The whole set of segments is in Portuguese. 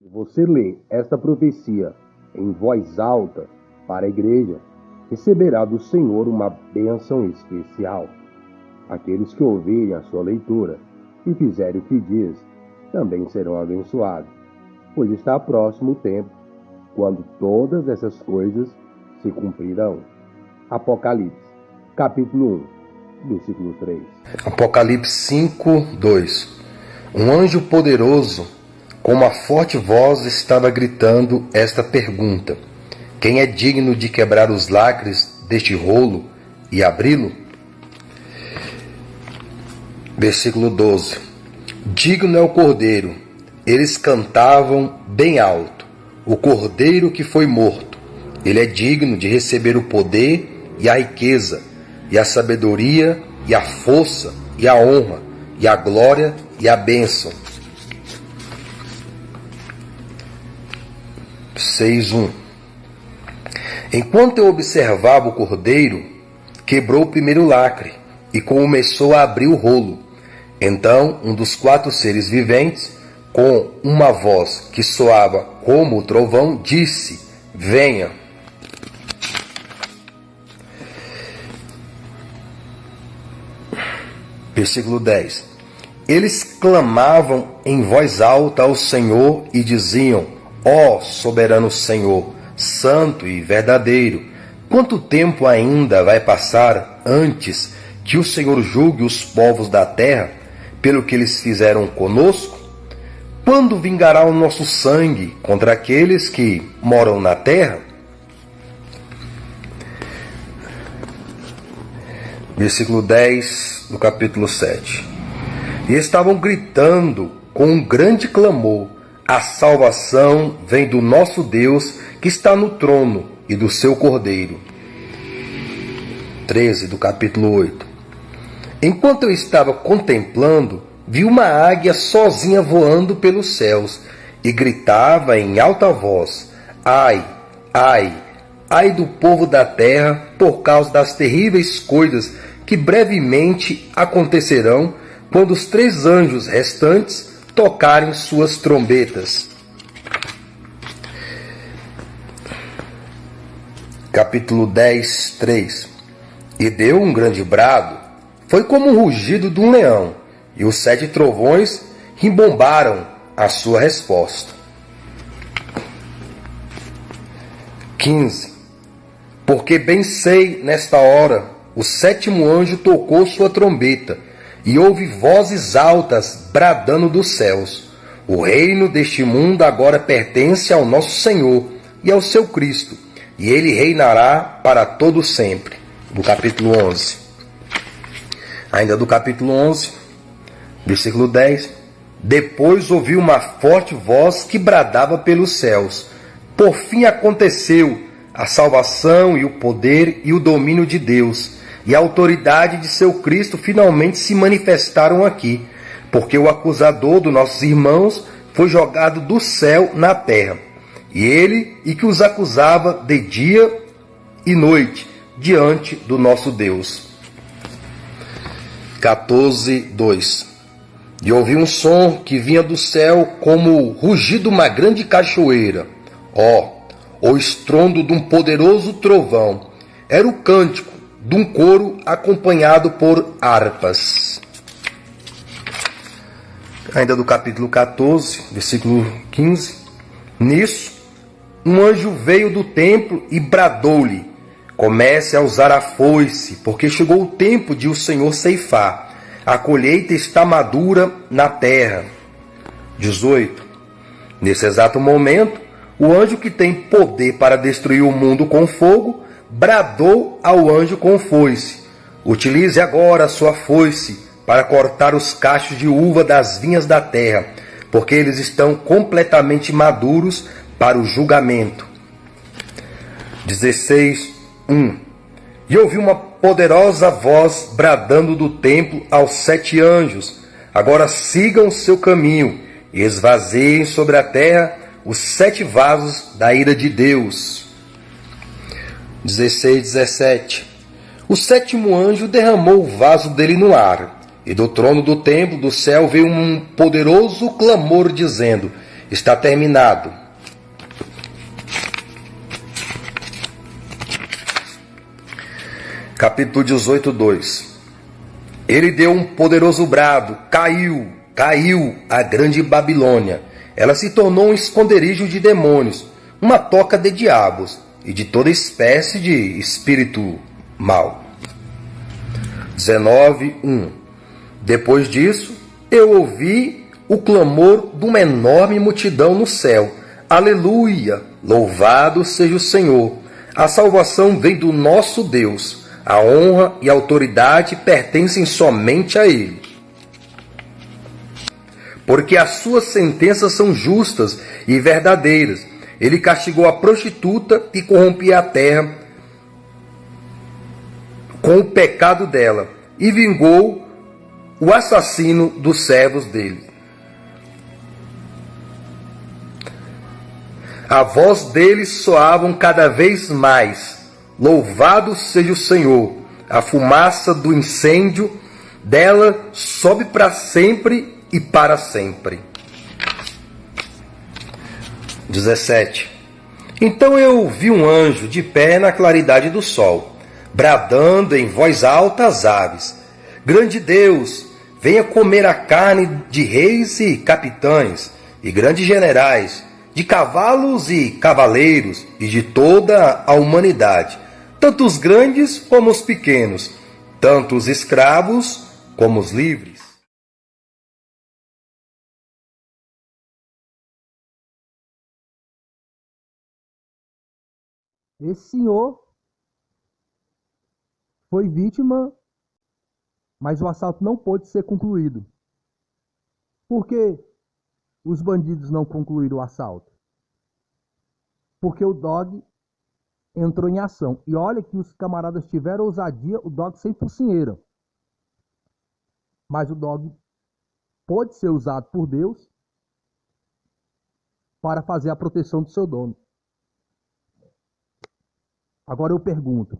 Se você lê esta profecia em voz alta para a igreja, receberá do Senhor uma bênção especial. Aqueles que ouvirem a sua leitura e fizerem o que diz, também serão abençoados, pois está próximo o tempo, quando todas essas coisas se cumprirão. Apocalipse, capítulo 1, versículo 3. Apocalipse 5, 2. Um anjo poderoso, com uma forte voz, estava gritando esta pergunta: quem é digno de quebrar os lacres deste rolo e abri-lo? Versículo 12. Digno é o Cordeiro. Eles cantavam bem alto: o Cordeiro que foi morto. Ele é digno de receber o poder e a riqueza, e a sabedoria, e a força, e a honra, e a glória, e a bênção. 6:1. Enquanto eu observava o Cordeiro, quebrou o primeiro lacre e começou a abrir o rolo. Então um dos 4 seres viventes, com uma voz que soava como o trovão, disse: venha. Versículo 10. Eles clamavam em voz alta ao Senhor e diziam: ó soberano Senhor, santo e verdadeiro, quanto tempo ainda vai passar antes que o Senhor julgue os povos da terra pelo que eles fizeram conosco? Quando vingará o nosso sangue contra aqueles que moram na terra? Versículo 10 do capítulo 7. E estavam gritando com um grande clamor: a salvação vem do nosso Deus que está no trono e do seu Cordeiro. 13 do capítulo 8. Enquanto eu estava contemplando, vi uma águia sozinha voando pelos céus e gritava em alta voz: ai, ai, ai do povo da terra, por causa das terríveis coisas que brevemente acontecerão quando os 3 anjos restantes tocarem suas trombetas. Capítulo 10, 3. E deu um grande brado, foi como um rugido de um leão, e os 7 trovões rimbombaram a sua resposta. 15. Porque bem sei nesta hora, o 7º anjo tocou sua trombeta, e houve vozes altas bradando dos céus: o reino deste mundo agora pertence ao nosso Senhor e ao seu Cristo, e ele reinará para todo sempre. Do capítulo 11. Ainda do capítulo 11, versículo 10. Depois ouvi uma forte voz que bradava pelos céus: por fim aconteceu, a salvação e o poder e o domínio de Deus e a autoridade de seu Cristo finalmente se manifestaram aqui, porque o acusador dos nossos irmãos foi jogado do céu na terra, e ele que os acusava de dia e noite diante do nosso Deus. 14:2. E ouvi um som que vinha do céu como o rugido de uma grande cachoeira, o estrondo de um poderoso trovão. Era o cântico de um coro acompanhado por harpas. Ainda do capítulo 14, versículo 15. Nisso, um anjo veio do templo e bradou-lhe: comece a usar a foice, porque chegou o tempo de o Senhor ceifar. A colheita está madura na terra. 18. Nesse exato momento, o anjo que tem poder para destruir o mundo com fogo bradou ao anjo com foice: utilize agora a sua foice para cortar os cachos de uva das vinhas da terra, porque eles estão completamente maduros para o julgamento. 16:1. E ouvi uma poderosa voz bradando do templo aos 7 anjos: agora sigam seu caminho e esvaziem sobre a terra os 7 vasos da ira de Deus. 16:17. O 7º anjo derramou o vaso dele no ar, e do trono do templo do céu veio um poderoso clamor dizendo: está terminado. Capítulo 18, 2. Ele deu um poderoso brado, caiu a grande Babilônia. Ela se tornou um esconderijo de demônios, uma toca de diabos e de toda espécie de espírito mau. 19, 1. Depois disso, eu ouvi o clamor de uma enorme multidão no céu. Aleluia! Louvado seja o Senhor! A salvação vem do nosso Deus. A honra e a autoridade pertencem somente a Ele. Porque as suas sentenças são justas e verdadeiras. Ele castigou a prostituta e corrompia a terra com o pecado dela, e vingou o assassino dos servos dele. A voz deles soavam cada vez mais. Louvado seja o Senhor! A fumaça do incêndio dela sobe para sempre e para sempre. 17. Então eu vi um anjo de pé na claridade do sol, bradando em voz alta às aves: Grande Deus, venha comer a carne de reis e capitães, e grandes generais, de cavalos e cavaleiros, e de toda a humanidade, tanto os grandes como os pequenos, tanto os escravos como os livres. Esse senhor foi vítima, mas o assalto não pôde ser concluído. Por que os bandidos não concluíram o assalto? Porque o dog entrou em ação. E olha que os camaradas tiveram ousadia, o dog sem focinheira. Mas o dog pode ser usado por Deus para fazer a proteção do seu dono. Agora eu pergunto,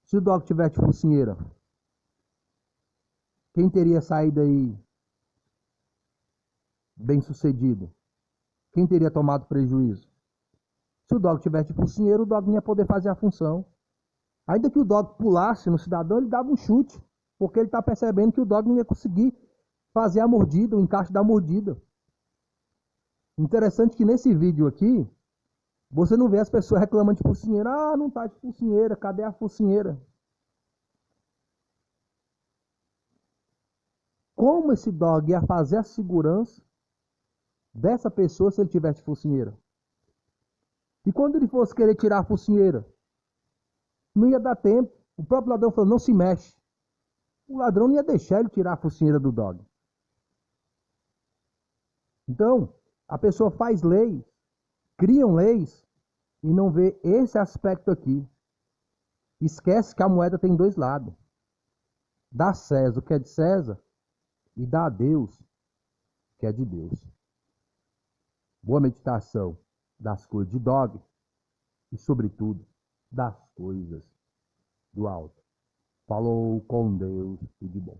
se o dog tivesse focinheira, quem teria saído aí bem sucedido? Quem teria tomado prejuízo? Se o dog tivesse focinheira, o dog não ia poder fazer a função. Ainda que o dog pulasse no cidadão, ele dava um chute, porque ele está percebendo que o dog não ia conseguir fazer a mordida, o encaixe da mordida. Interessante que nesse vídeo aqui, você não vê as pessoas reclamando de focinheira. Ah, não tá de focinheira, cadê a focinheira? Como esse dog ia fazer a segurança dessa pessoa se ele tivesse focinheira? E quando ele fosse querer tirar a focinheira, não ia dar tempo. O próprio ladrão falou, não se mexe. O ladrão não ia deixar ele tirar a focinheira do dog. Então, a pessoa faz leis, criam leis e não vê esse aspecto aqui. Esquece que a moeda tem dois lados. Dá a César o que é de César e dá a Deus o que é de Deus. Boa meditação das coisas de dog e, sobretudo, das coisas do alto. Falou com Deus, tudo de bom.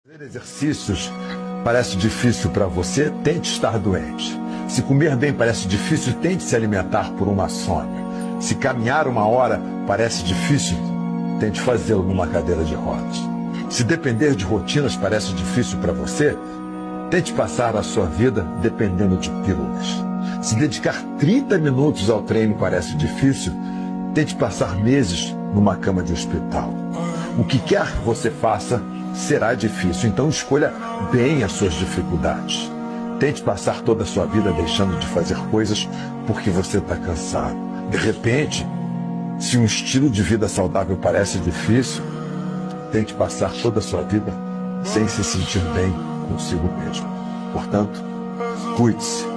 Fazer exercícios parece difícil para você, tente estar doente. Se comer bem parece difícil, tente se alimentar por uma sonha. Se caminhar 1 hora parece difícil, tente fazê-lo numa cadeira de rodas. Se depender de rotinas parece difícil para você, tente passar a sua vida dependendo de pílulas. Se dedicar 30 minutos ao treino parece difícil, tente passar meses numa cama de hospital. O que quer que você faça, será difícil. Então escolha bem as suas dificuldades. Tente passar toda a sua vida deixando de fazer coisas porque você está cansado. De repente, se um estilo de vida saudável parece difícil, tente passar toda a sua vida sem se sentir bem consigo mesmo. Portanto, cuide-se.